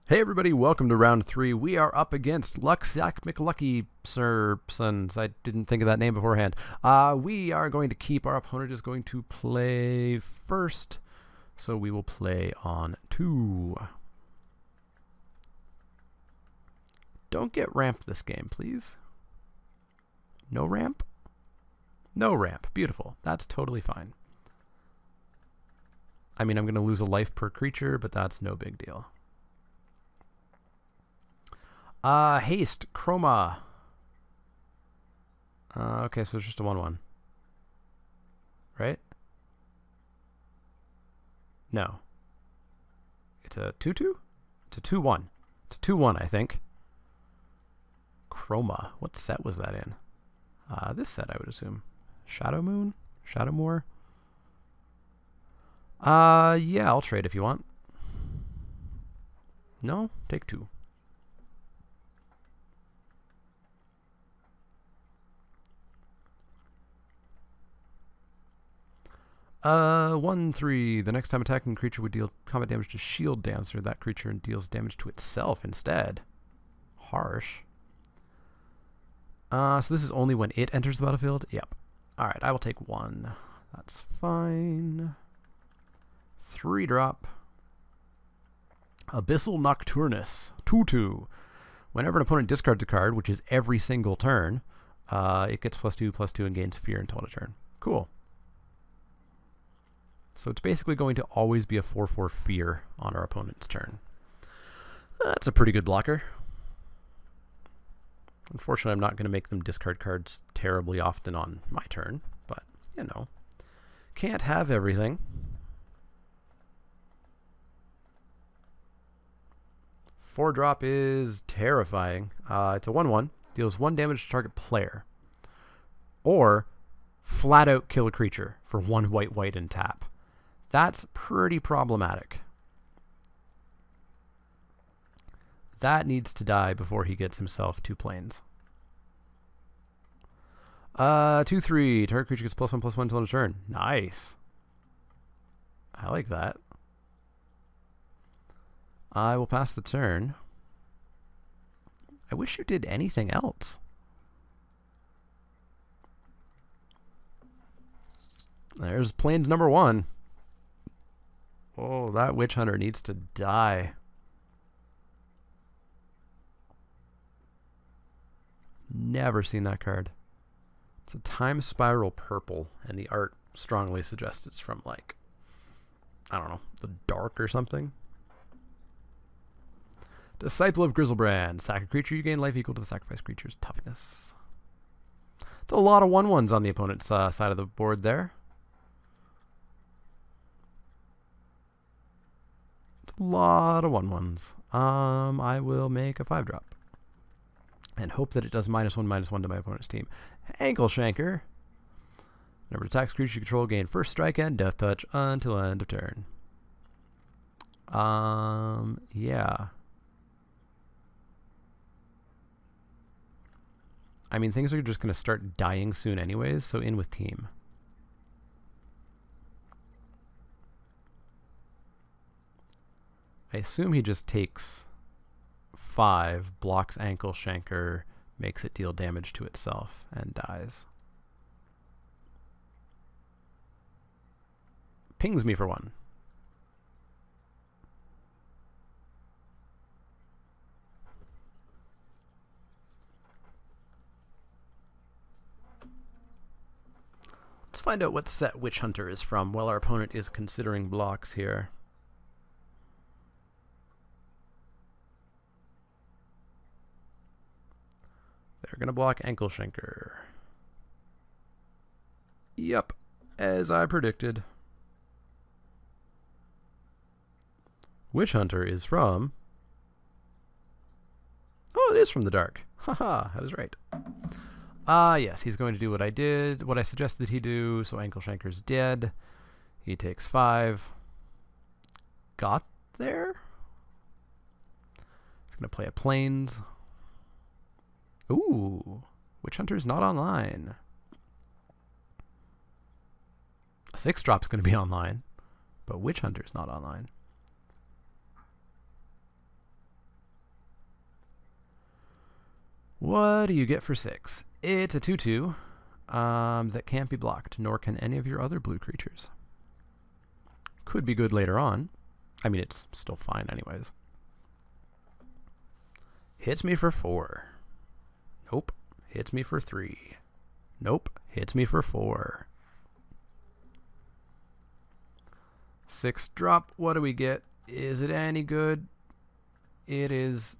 Hey everybody, welcome to round 3. We are up against Luxac McLucky Sons. I didn't think of that name beforehand. We are going to keep, our opponent is going to play first, so we will play on 2. Don't get ramp this game, please. No ramp? No ramp. Beautiful. That's totally fine. I mean, I'm going to lose a life per creature, but that's no big deal. Haste, Chroma. Okay, so it's just a 1-1. Right? No. It's a 2-2? It's a 2-1. It's a 2-1, I think. Chroma. What set was that in? This set, I would assume. Shadow Moon? Shadow Moor? Yeah, I'll trade if you want. No? Take 2. 1-3. The next time attacking creature would deal combat damage to shield dancer that creature and deals damage to itself instead. Harsh. So this is only when it enters the battlefield? Yep. Alright, I will take 1. That's fine. 3-drop. Abyssal Nocturnus. 2-2. Whenever an opponent discards a card, which is every single turn, it gets +2/+2 and gains fear until a turn. Cool. So it's basically going to always be a 4/4 fear on our opponent's turn. That's a pretty good blocker. Unfortunately, I'm not going to make them discard cards terribly often on my turn, but, you know, can't have everything. 4-drop is terrifying. It's a 1/1. Deals 1 damage to target player. Or flat out kill a creature for 1 white and tap. That's pretty problematic. That needs to die before he gets himself 2 planes. 2/3. Target creature gets +1/+1 until end of turn. Nice. I like that. I will pass the turn. I wish you did anything else. There's planes number 1. Oh, that Witch Hunter needs to die. Never seen that card. It's a Time Spiral purple, and the art strongly suggests it's from, like, I don't know, the Dark or something. Disciple of Grizzlebrand. Sack a creature, you gain life equal to the sacrificed creature's toughness. It's a lot of 1/1s on the opponent's side of the board there. A lot of 1/1s. I will make a 5-drop. And hope that it does -1/-1 to my opponent's team. Ankle Shanker. Whenever it attacks creature you control, gain first strike and death touch until end of turn. Yeah. I mean, things are just going to start dying soon anyways, so in with team. I assume he just takes 5, blocks Ankle Shanker, makes it deal damage to itself, and dies. Pings me for 1. Let's find out what set Witch Hunter is from while our opponent is considering blocks here. They're going to block Ankle Shanker. Yep, as I predicted. Witch Hunter is from... Oh, it is from the Dark. Haha, I was right. Yes, he's going to do what I did, what I suggested he do, so Ankle Shanker's dead. He takes 5. Got there? He's going to play a Plains. Ooh, Witch Hunter's not online. A 6-drop's going to be online, but Witch Hunter's not online. What do you get for 6? It's a 2/2 that can't be blocked, nor can any of your other blue creatures. Could be good later on. I mean, it's still fine anyways. Hits me for 4. Nope. Hits me for 3. Nope. Hits me for 4. 6 drop. What do we get? Is it any good? It is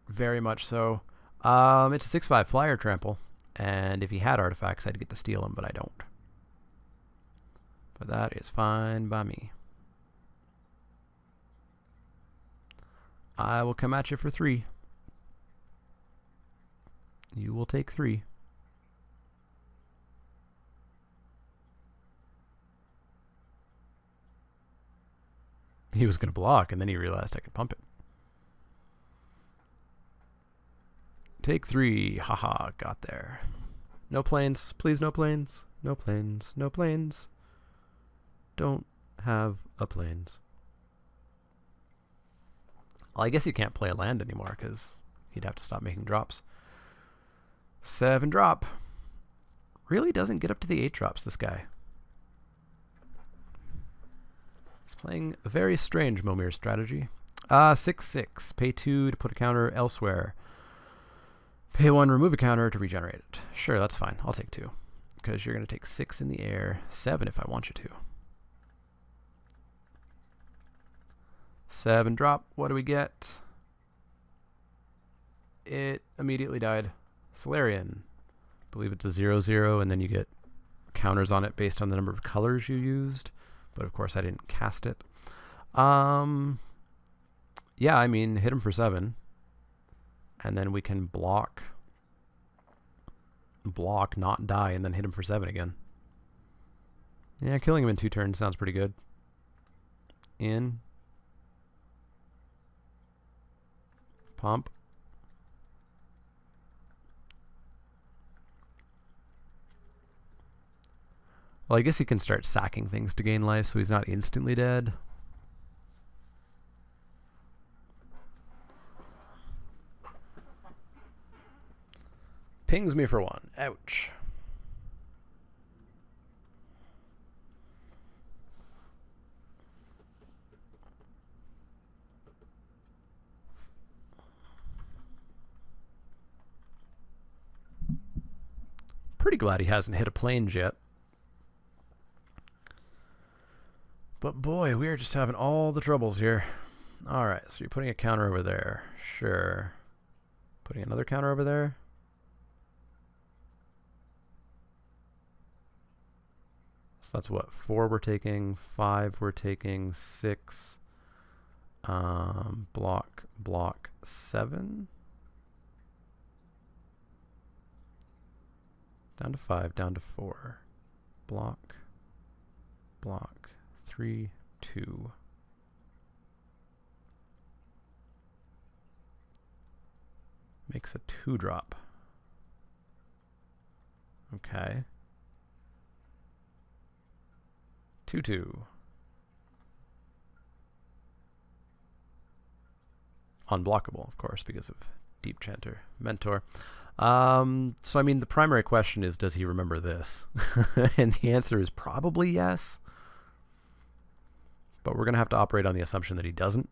very much so. It's a 6/5 flyer trample. And if he had artifacts, I'd get to steal him, but I don't. But that is fine by me. I will come at you for 3. You will take 3. He was going to block, and then he realized I could pump it. Take 3. Haha, got there. No planes. Please, no planes. No planes. No planes. Don't have a planes. Well, I guess he can't play a land anymore, because he'd have to stop making drops. 7 drop. Really doesn't get up to the 8 drops, this guy. He's playing a very strange Momir strategy. 6/6. Pay 2 to put a counter elsewhere. Pay 1, remove a counter to regenerate it. Sure, that's fine. I'll take 2. Because you're going to take 6 in the air. 7 if I want you to. 7 drop. What do we get? It immediately died. Solarian. I believe it's a 0/0, and then you get counters on it based on the number of colors you used. But of course I didn't cast it. Yeah, I mean, hit him for 7. And then we can block, not die, and then hit him for 7 again. Yeah, killing him in 2 turns sounds pretty good. In. Pump. Well, I guess he can start sacking things to gain life, so he's not instantly dead. Pings me for 1. Ouch. Pretty glad he hasn't hit a plains yet. But boy, we are just having all the troubles here. Alright, so you're putting a counter over there. Sure. Putting another counter over there. So that's what? 4 we're taking, 5 we're taking, 6. Block 7. Down to 5, down to 4. Block 3, 2. Makes a 2 drop. Okay. 2/2. Unblockable, of course, because of Deep Chanter Mentor. So, I mean, the primary question is, does he remember this? And the answer is probably yes. But we're going to have to operate on the assumption that he doesn't.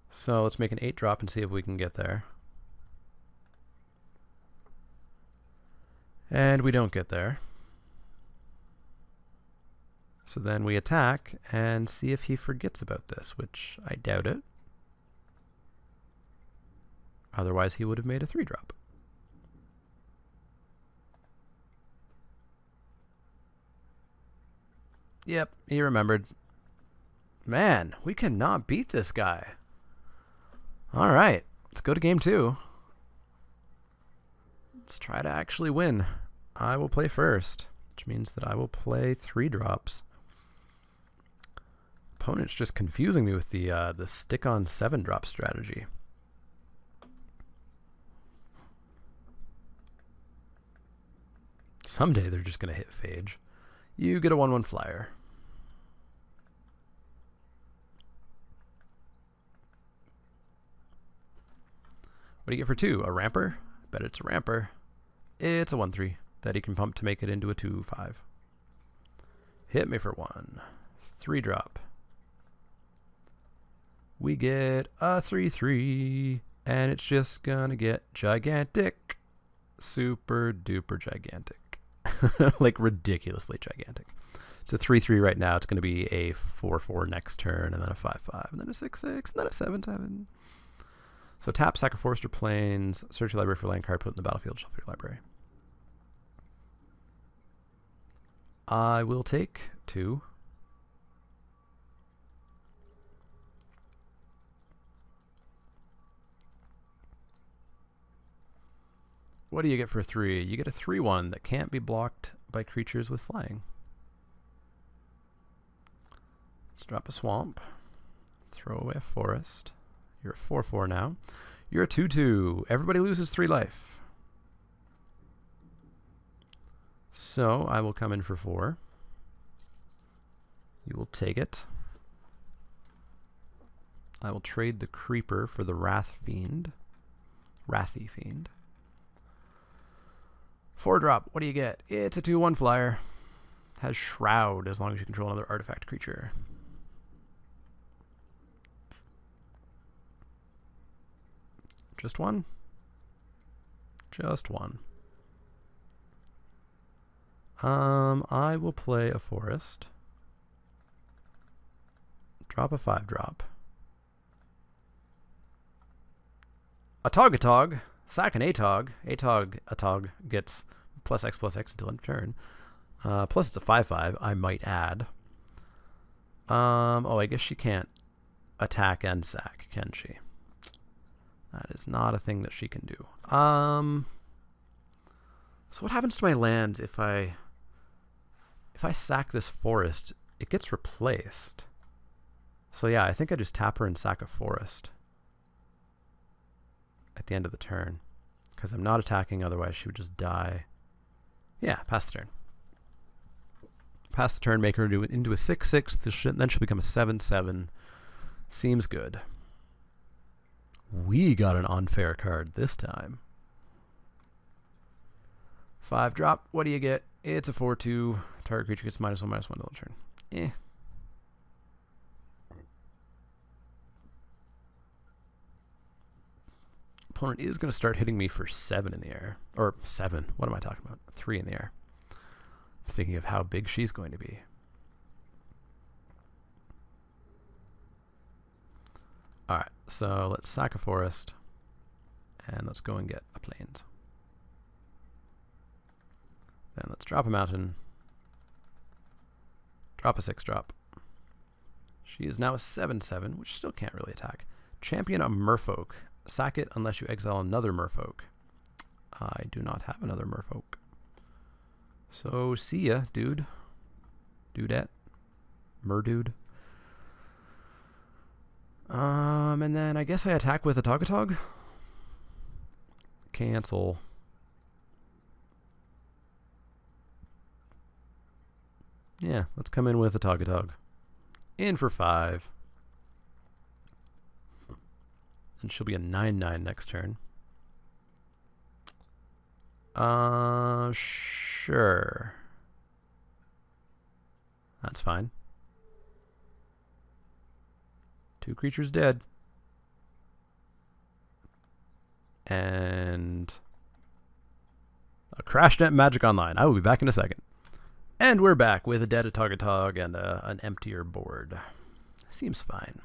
So let's make an 8 drop and see if we can get there. And we don't get there. So then we attack and see if he forgets about this, which I doubt it. Otherwise he would have made a 3 drop. Yep, he remembered. Man, we cannot beat this guy. Alright, let's go to game 2. Let's try to actually win. I will play first, which means that I will play 3 drops. Opponent's just confusing me with the stick on 7 drop strategy. Someday they're just going to hit Phage. You get a 1/1 flyer. What do you get for 2? A ramper? Bet it's a ramper. It's a 1/3 that he can pump to make it into a 2/5. Hit me for 1. 3-drop. We get a 3/3, and it's just gonna get gigantic. Super duper gigantic. Like ridiculously gigantic. It's a 3/3 right now. It's gonna be a 4/4 next turn, and then a 5/5, and then a 6/6, and then a 7/7. So tap, sack a forest or plains, search your library for land card, put it in the battlefield, shuffle your library. I will take 2. What do you get for 3? You get a 3/1 that can't be blocked by creatures with flying. Let's drop a swamp. Throw away a forest. You're a 4/4 now. You're a 2/2. Everybody loses 3 life. So I will come in for 4. You will take it. I will trade the creeper for the Wrathy Fiend. 4-drop. What do you get? It's a 2/1 flyer. Has Shroud as long as you control another artifact creature. Just 1? Just 1. I will play a forest. Drop a 5-drop. Atog. Sack an Atog. Atog gets +X until end of turn. Plus it's a 5/5, I might add. Oh, I guess she can't attack and sack, can she? That is not a thing that she can do. So what happens to my lands if I sack this forest? It gets replaced. So yeah, I think I just tap her and sack a forest at the end of the turn, because I'm not attacking, otherwise she would just die. Yeah, pass the turn. Pass the turn, make her into a 6/6, then she'll become a 7/7. Seems good. We got an unfair card this time. 5-drop, what do you get? It's a 4/2. Target creature gets -1/-1 till turn. Opponent is going to start hitting me for 7 in the air. Or 7. What am I talking about? 3 in the air. I'm thinking of how big she's going to be. Alright, so let's sack a forest. And let's go and get a plains. Then let's drop a mountain. Drop a 6-drop. She is now a 7/7, which still can't really attack. Champion a Merfolk. Sack it unless you exile another Merfolk. I do not have another Merfolk. So see ya, dude. Dudette. Merdude. And then I guess I attack with a Togatog. Cancel. Yeah, let's come in with a Togatog. In for 5. And she'll be a 9/9 next turn. Sure. That's fine. 2 creatures dead. And a Crash Net Magic Online. I will be back in a second. And we're back with a dead Togatog and an emptier board. Seems fine.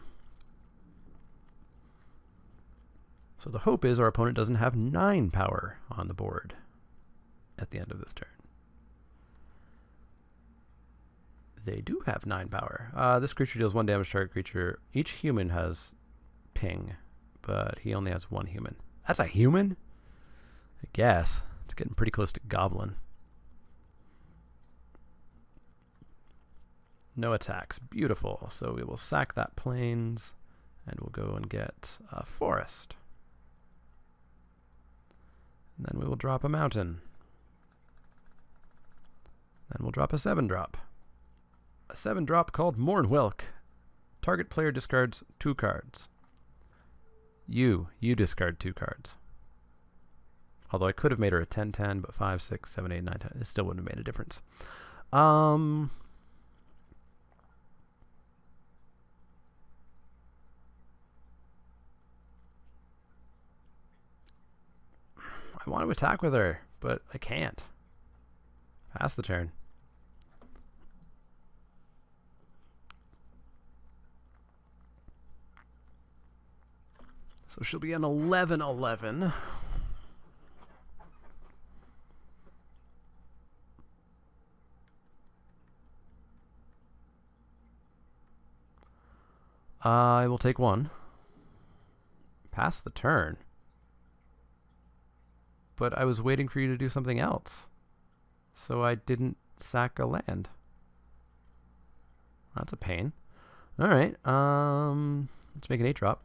So the hope is our opponent doesn't have 9 power on the board at the end of this turn. They do have 9 power. This creature deals 1 damage to target creature. Each human has ping, but he only has 1 human. That's a human? I guess. It's getting pretty close to goblin. No attacks. Beautiful. So we will sack that plains, and we'll go and get a forest. And then we will drop a mountain. Then we'll drop a 7-drop. A 7-drop called Mournwelk. Target player discards 2 cards. You discard 2 cards. Although I could have made her a 10-10, but 5, 6, 7, 8, 9, 10. It still wouldn't have made a difference. I want to attack with her, but I can't. Pass the turn. So she'll be an 11/11. I will take 1. Pass the turn. But I was waiting for you to do something else. So I didn't sack a land. That's a pain. Alright, let's make an 8-drop.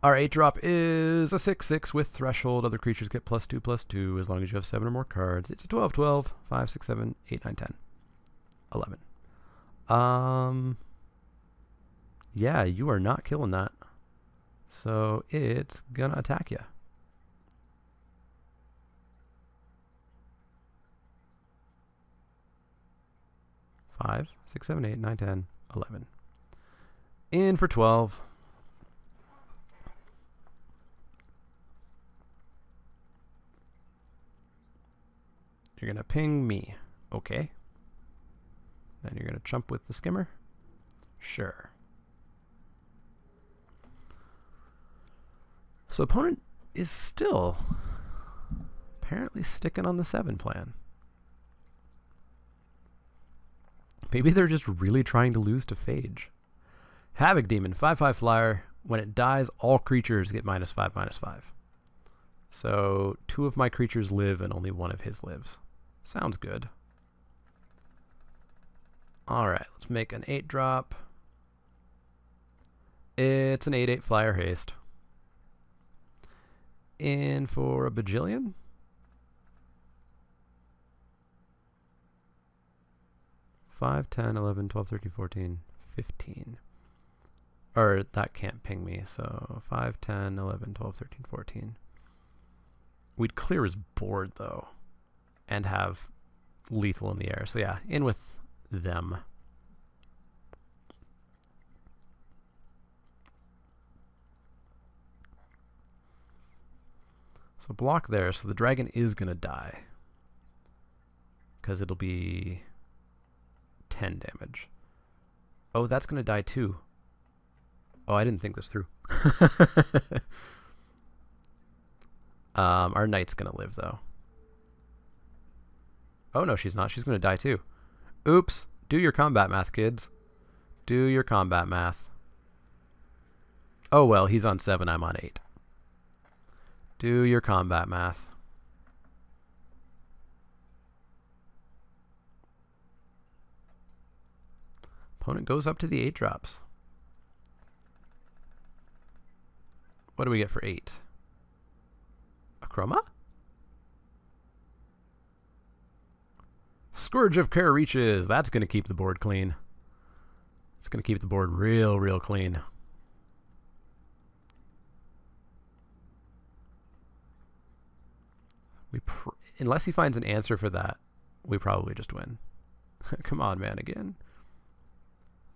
Our 8-drop is a 6/6 with threshold. Other creatures get +2/+2 as long as you have 7 or more cards. It's a 12/12, 5, 6, 7, 8, 9, 10, 11. Yeah, you are not killing that. So it's gonna attack you. Five, 6, 7, 8, 9, 10, 11. In for 12. You're going to ping me. Okay. Then you're going to jump with the skimmer. Sure. So opponent is still apparently sticking on the 7 plan. Maybe they're just really trying to lose to Phage. Havoc Demon, 5/5 flyer. When it dies, all creatures get -5/-5. So 2 of my creatures live and only 1 of his lives. Sounds good. Alright, let's make an 8-drop. It's an 8/8 flyer haste. In for a bajillion? Five, 10, 11, 12, 13, 14, 15. Or that can't ping me, so 5, 10, 11, 12, 13, 14. We'd clear his board, though, and have lethal in the air. So yeah, in with them. So block there, so the dragon is going to die. Because it'll be 10 damage. Oh, that's going to die too. Oh, I didn't think this through. Our knight's going to live, though. Oh, no, she's not. She's going to die too. Oops. Do your combat math, kids. Do your combat math. Oh, well, he's on 7. I'm on 8. Do your combat math. Opponent goes up to the 8-drops. What do we get for 8? A chroma? Scourge of Care Reaches. That's going to keep the board clean. It's going to keep the board real clean. Unless he finds an answer for that, we probably just win. Come on, man, again.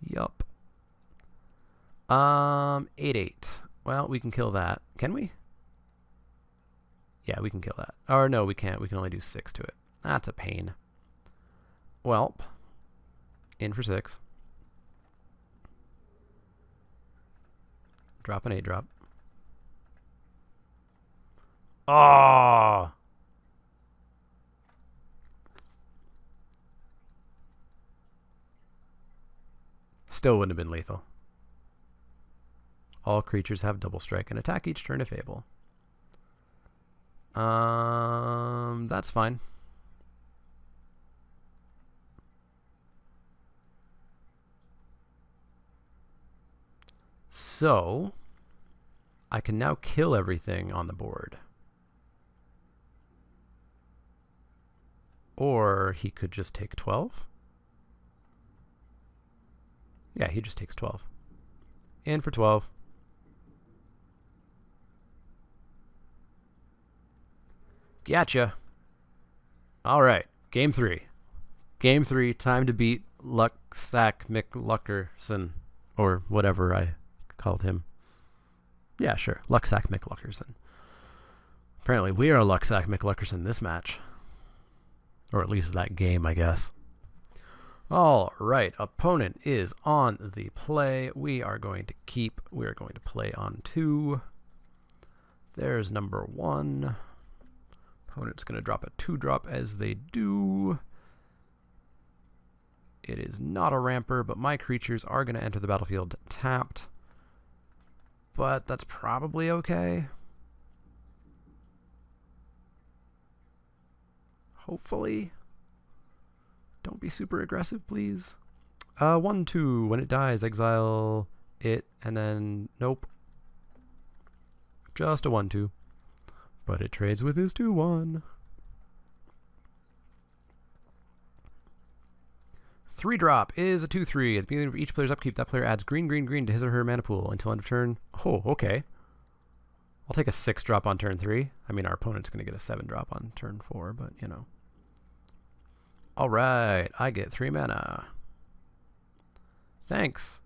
Yup. 8/8. Well, we can kill that. Can we? Yeah, we can kill that. Or no, we can't. We can only do 6 to it. That's a pain. Welp. In for 6. Drop an 8-drop. Oh! Still wouldn't have been lethal. All creatures have double strike and attack each turn if able. That's fine. So, I can now kill everything on the board. Or he could just take 12. Yeah, he just takes 12. In for 12. Gotcha. All right, game 3. Game 3, time to beat Lucksack McLuckerson, or whatever I called him. Yeah, sure, Lucksack McLuckerson. Apparently we are Lucksack McLuckerson this match. Or at least that game, I guess. All right, opponent is on the play. We are going to play on 2. There's number 1. Opponent's going to drop a 2-drop as they do. It is not a ramper, but my creatures are going to enter the battlefield tapped. But that's probably okay. Hopefully. Don't be super aggressive, please. 1/2. When it dies, exile it, and then nope. Just a 1/2. But it trades with his 2/1. 3-drop is a 2/3. At the beginning of each player's upkeep, that player adds green, green, green to his or her mana pool until end of turn. Oh, okay. I'll take a 6-drop on turn 3. I mean, our opponent's going to get a 7-drop on turn 4, but, you know. Alright, I get 3 mana. Thanks,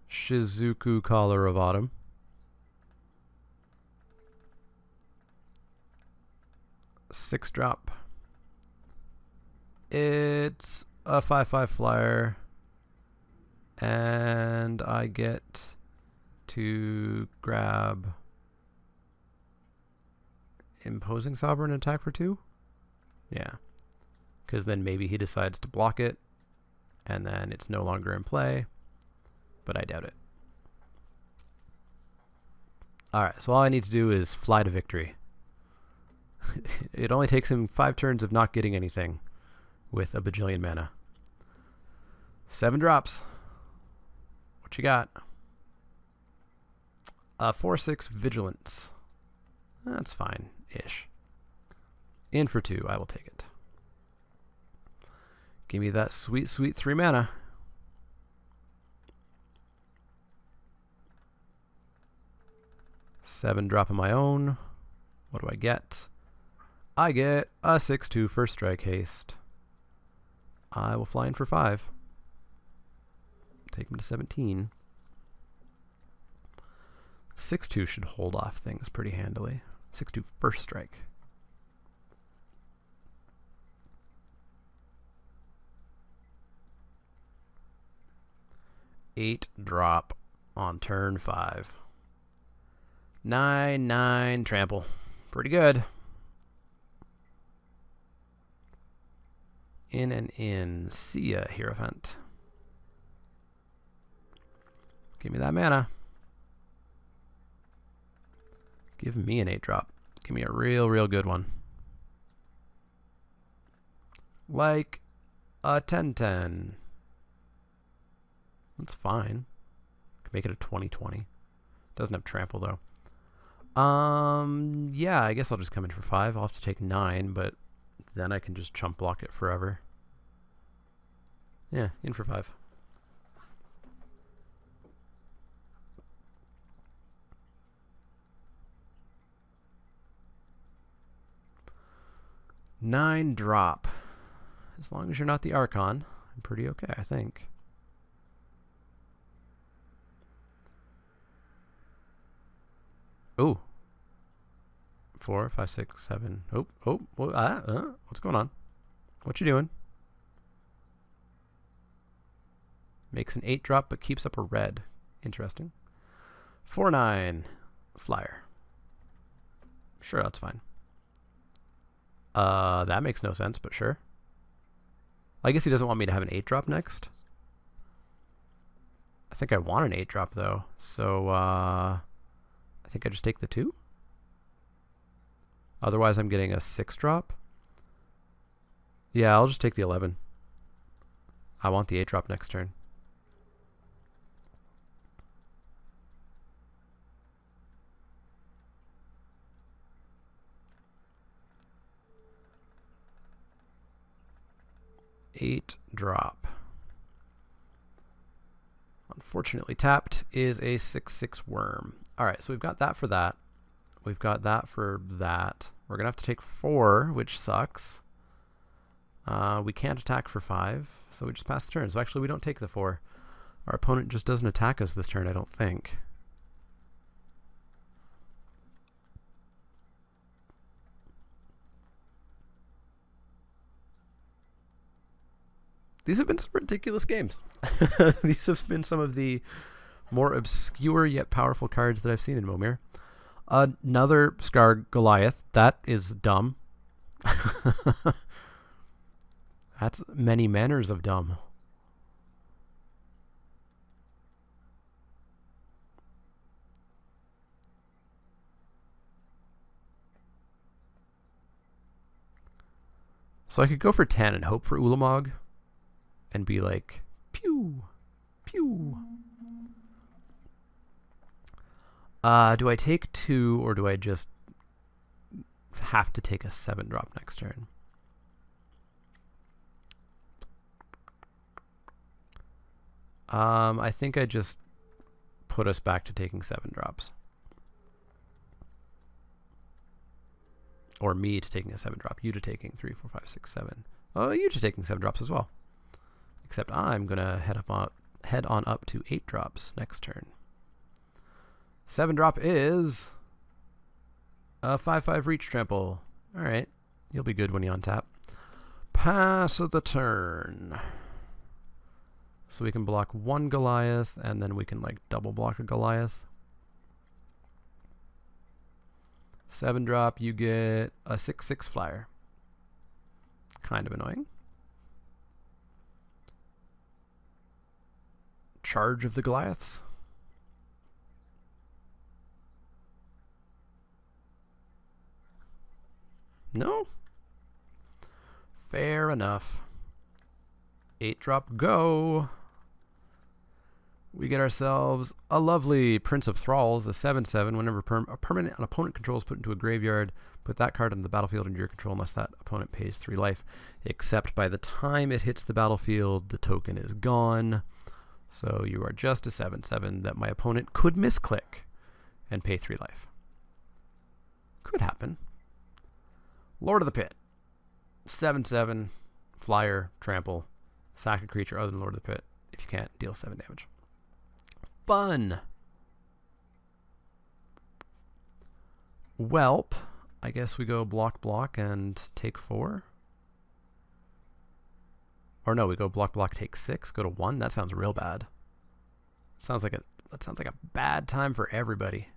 Shizuku Caller of Autumn. Six-drop. It's a 5/5 flyer. And I get to grab Imposing Sovereign and attack for 2? Yeah. Because then maybe he decides to block it, and then it's no longer in play, but I doubt it. Alright, so all I need to do is fly to victory. It only takes him 5 turns of not getting anything with a bajillion mana. 7 drops. What you got? 4/6 Vigilance. That's fine-ish. In for 2, I will take it. Give me that sweet, sweet 3 mana. Seven drop of my own. What do I get? I get a 6/2 first strike haste. I will fly in for 5. Take him to 17. 6/2 should hold off things pretty handily. 6/2 first strike. Eight drop on turn 5. 9/9 trample. Pretty good. In and in. See ya, Hierophant. Give me that mana. Give me an 8-drop. Give me a real, real good one. Like a 10/10. That's fine. Can make it a 20/20. Doesn't have trample though. Yeah, I guess I'll just come in for 5. I'll have to take 9, but then I can just chump block it forever. Yeah, in for 5. Nine drop. As long as you're not the Archon, I'm pretty okay, I think. Ooh. 4, 5, 6, 7. What's going on? What you doing? Makes an 8-drop, but keeps up a red. Interesting. 4/9 flyer. Sure, that's fine. That makes no sense, but sure. I guess he doesn't want me to have an 8-drop next. I think I want an 8-drop though, so I think I just take the 2. Otherwise, I'm getting a 6-drop. Yeah, I'll just take the 11. I want the 8-drop next turn. 8 drop. Unfortunately, tapped is a 6/6 worm. Alright, so we've got that for that. We've got that for that. We're going to have to take 4, which sucks. We can't attack for 5, so we just pass the turn. So actually, we don't take the 4. Our opponent just doesn't attack us this turn, I don't think. These have been some ridiculous games. These have been some of the more obscure yet powerful cards that I've seen in Momir. Another Scar Goliath. That is dumb. That's many manners of dumb. So I could go for 10 and hope for Ulamog and be like, pew, pew. Do I take 2 or do I just have to take a 7 drop next turn? I think I just put us back to taking 7 drops. Or me to taking a 7 drop. You to taking 3, 4, 5, 6, 7. Oh, you to taking 7 drops as well. Except I'm going to head on up to 8 drops next turn. 7 drop is a 5/5 reach trample. Alright. You'll be good when you untap. Pass of the turn. So we can block 1 Goliath, and then we can like double block a Goliath. 7 drop, you get a 6/6 flyer. Kind of annoying. Charge of the Goliaths. No? Fair enough. 8 drop, go. We get ourselves a lovely Prince of Thralls, a 7/7. Whenever a permanent an opponent controls put into a graveyard, put that card on the battlefield under your control unless that opponent pays 3 life. Except by the time it hits the battlefield, the token is gone. So you are just a 7/7 that my opponent could misclick and pay 3 life. Could happen. Lord of the Pit. 7/7, flyer, trample, sack a creature other than Lord of the Pit. If you can't, deal 7 damage. Fun! Welp. I guess we go block, block, and take 4. Or no, we go block, block, take 6, go to 1. That sounds real bad. That sounds like a bad time for everybody.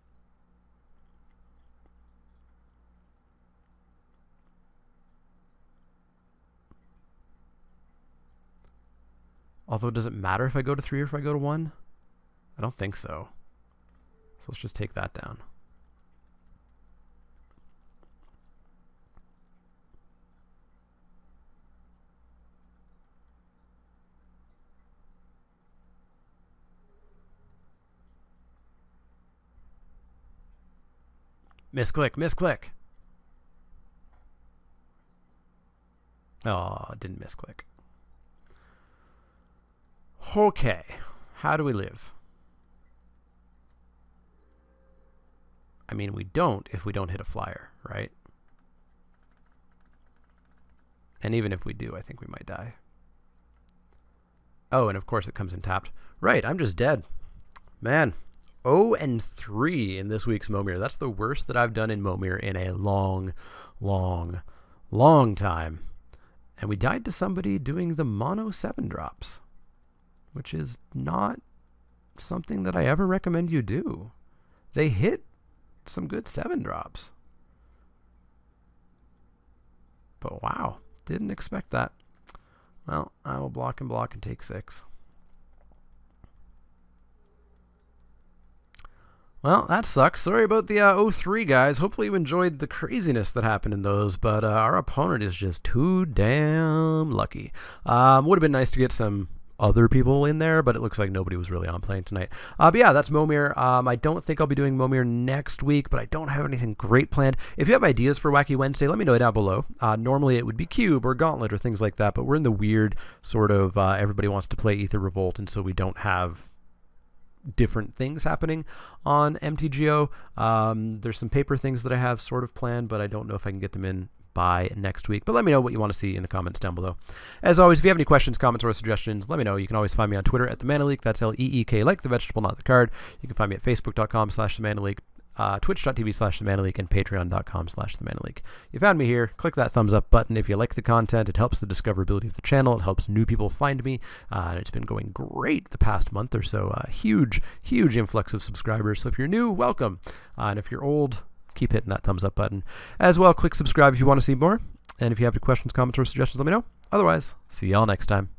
Although, does it matter if I go to 3 or if I go to 1? I don't think so. So let's just take that down. Misclick, misclick. Oh, didn't misclick. Okay, how do we live? I mean, we don't if we don't hit a flyer, right? And even if we do, I think we might die. Oh, and of course it comes in tapped. Right, I'm just dead. Man, 0-3 in this week's Momir. That's the worst that I've done in Momir in a long, long, long time. And we died to somebody doing the mono 7 drops, which is not something that I ever recommend you do. They hit some good 7 drops. But wow, didn't expect that. Well, I will block and take 6. Well, that sucks. Sorry about the 0-3, guys. Hopefully you enjoyed the craziness that happened in those, but our opponent is just too damn lucky. Would have been nice to get some other people in there, but it looks like nobody was really on playing tonight. But yeah, that's Momir. I don't think I'll be doing Momir next week, but I don't have anything great planned. If you have ideas for Wacky Wednesday, let me know down below. Normally it would be Cube or Gauntlet or things like that, but we're in the weird sort of everybody wants to play Ether Revolt, and so we don't have different things happening on MTGO. There's some paper things that I have sort of planned, but I don't know if I can get them in by next week. But let me know what you want to see in the comments down below. As always, if you have any questions, comments, or suggestions, let me know. You can always find me on Twitter at the Mana Leek. That's Leek, like the vegetable, not the card. You can find me at facebook.com/themanaleek, twitch.tv/themanaleek, and patreon.com/themanaleek. You found me here. Click that thumbs up button if you like the content. It helps the discoverability of the channel. It helps new people find me. And it's been going great the past month or so. Huge influx of subscribers. So if you're new, welcome. And if you're old, keep hitting that thumbs up button. As well, click subscribe if you want to see more. And if you have any questions, comments, or suggestions, let me know. Otherwise, see y'all next time.